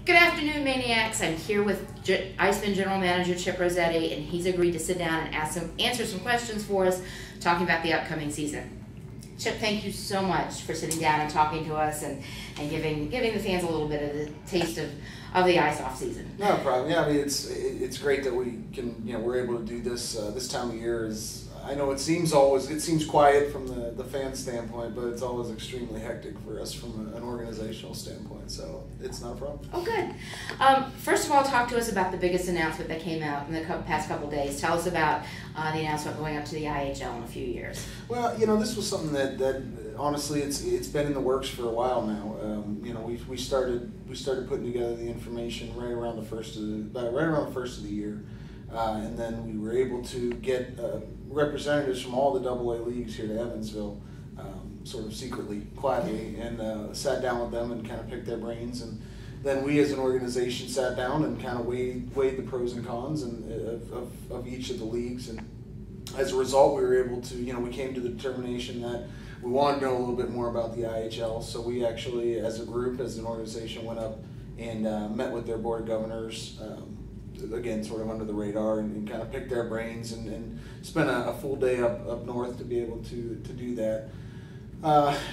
Good afternoon, Maniacs. I'm here with IceMen General Manager Chip Rossetti, and he's agreed to sit down and answer some questions for us, talking about the upcoming season. Chip, thank you so much for sitting down and talking to us and giving the fans a little bit of the taste of the ice off season. No problem. Yeah, I mean it's great that we can we're able to do this this time of year. I know it seems quiet from the fan standpoint, but it's always extremely hectic for us from an organizational standpoint. So it's not a problem. Oh, good. First of all, talk to us about the biggest announcement that came out in the past couple of days. Tell us about the announcement going up to the IHL in a few years. Well, this was something that honestly it's been in the works for a while now. We started putting together the information right around the first of the year. And then we were able to get representatives from all the AA leagues here to Evansville, sort of secretly, quietly, and sat down with them and kind of picked their brains. And then we as an organization sat down and kind of weighed the pros and cons of each of the leagues. And as a result, we were able to, we came to the determination that we wanted to know a little bit more about the IHL. So we actually, as a group, as an organization, went up and met with their board of governors, again, sort of under the radar, and kind of picked their brains and spent a full day up north to be able to do that.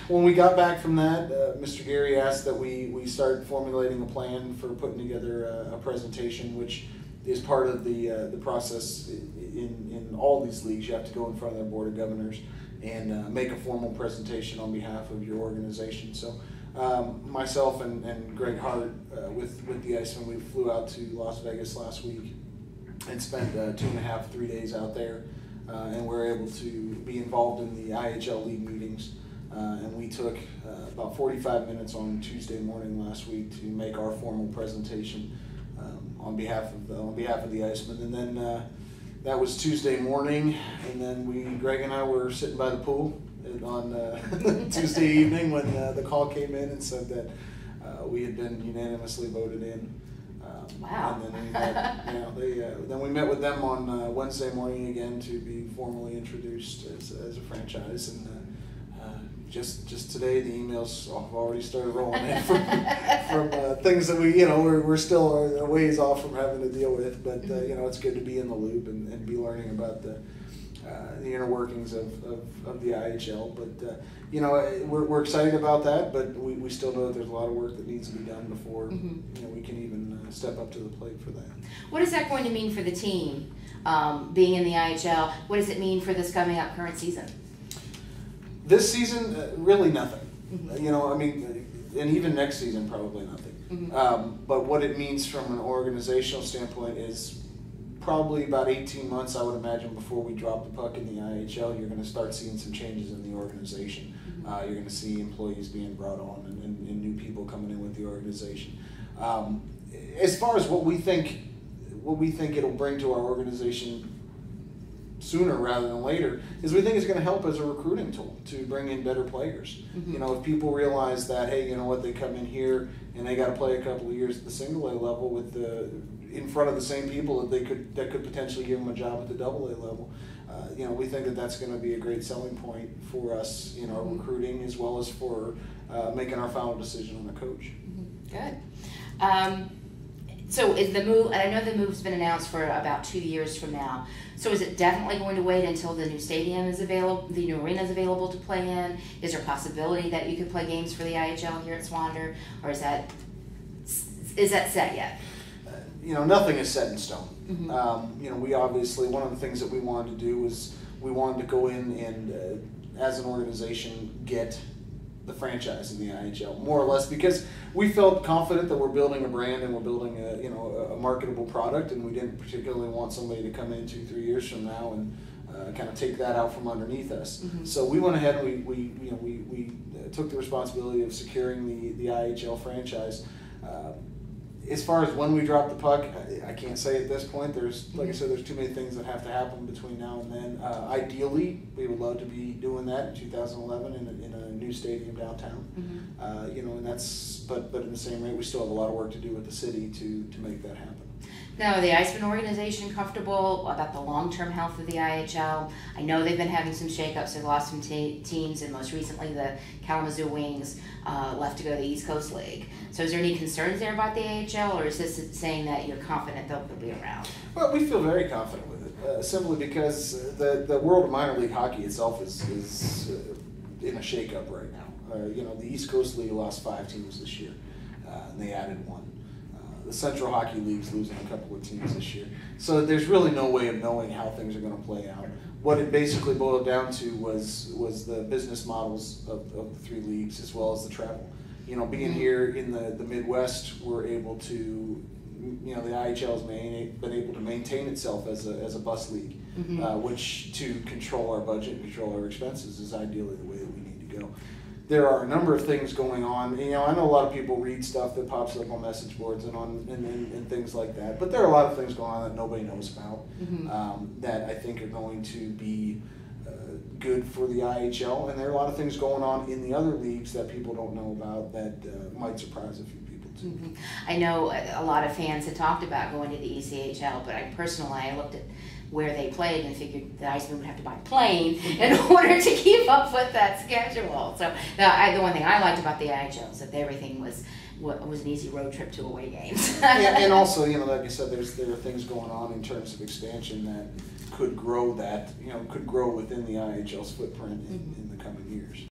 When we got back from that, Mr. Gary asked that we start formulating a plan for putting together a presentation, which is part of the process in all these leagues. You have to go in front of their board of governors and make a formal presentation on behalf of your organization. So myself and Greg Hart with the IceMen, we flew out to Las Vegas last week and spent 3 days out there, and we're able to be involved in the IHL league meetings. And we took about 45 minutes on Tuesday morning last week to make our formal presentation on behalf of the IceMen. And then that was Tuesday morning, and then Greg and I were sitting by the pool on Tuesday evening when the call came in and said that we had been unanimously voted in. Wow. And then then we met with them on Wednesday morning again to be formally introduced as a franchise. And just today, the emails have already started rolling in from things that we're still a ways off from having to deal with. But it's good to be in the loop and be learning about the inner workings of the IHL. But we're excited about that. But we still know that there's a lot of work that needs to be done before we can even step up to the plate for that. What is that going to mean for the team, being in the IHL? What does it mean for this coming up current season? This season, really nothing. And even next season, probably nothing. But what it means from an organizational standpoint is probably about 18 months, I would imagine, before we drop the puck in the IHL, you're going to start seeing some changes in the organization. You're going to see employees being brought on and new people coming in with the organization. As far as what we think it'll bring to our organization sooner rather than later, is we think it's going to help as a recruiting tool to bring in better players. If people realize that, hey, they come in here and they got to play a couple of years at the single A level with in front of the same people that could potentially give them a job at the double A level. We think that that's going to be a great selling point for us in our recruiting, as well as for making our final decision on the coach. Good. So is the move, and I know the move's been announced for about 2 years from now, so is it definitely going to wait until the new stadium is available, the new arena is available to play in? Is there a possibility that you could play games for the IHL here at Swander, or is that set yet? Nothing is set in stone. We obviously, one of the things that we wanted to do was we wanted to go in and, as an organization, get the franchise in the IHL, more or less, because we felt confident that we're building a brand and we're building a marketable product, and we didn't particularly want somebody to come in 2-3 years from now and kind of take that out from underneath us. So we went ahead and we took the responsibility of securing the IHL franchise. As far as when we drop the puck, I can't say at this point. There's, like I said, there's too many things that have to happen between now and then. Ideally, we would love to be doing that in 2011 in a new stadium downtown. And that's, but in the same rate, we still have a lot of work to do with the city to make that happen. Now, the IceMen organization comfortable about the long-term health of the IHL? I know they've been having some shakeups. They've lost some teams, and most recently the Kalamazoo Wings left to go to the East Coast League. So is there any concerns there about the AHL, or is this saying that you're confident they'll be around? Well, we feel very confident with it, simply because the world of minor league hockey itself is in a shakeup right now. You know, the East Coast League lost 5 teams this year, and they added 1. The Central Hockey League's losing a couple of teams this year. So there's really no way of knowing how things are going to play out. What it basically boiled down to was the business models of the 3 leagues, as well as the travel. You know, being here in the Midwest, we're able to, you know, the IHL has been able to maintain itself as a bus league, which, to control our budget and control our expenses, is ideally the way that we need to go. There are a number of things going on. You know, I know a lot of people read stuff that pops up on message boards and things like that, but there are a lot of things going on that nobody knows about, that I think are going to be good for the IHL, and there are a lot of things going on in the other leagues that people don't know about that might surprise a few people too. I know a lot of fans had talked about going to the ECHL, but I looked at where they played and figured the IceMen would have to buy a plane in order to keep up with that schedule. So the one thing I liked about the IHL is that everything was an easy road trip to away games. And also, you know, like I said, there are things going on in terms of expansion that could grow within the IHL's footprint in the coming years.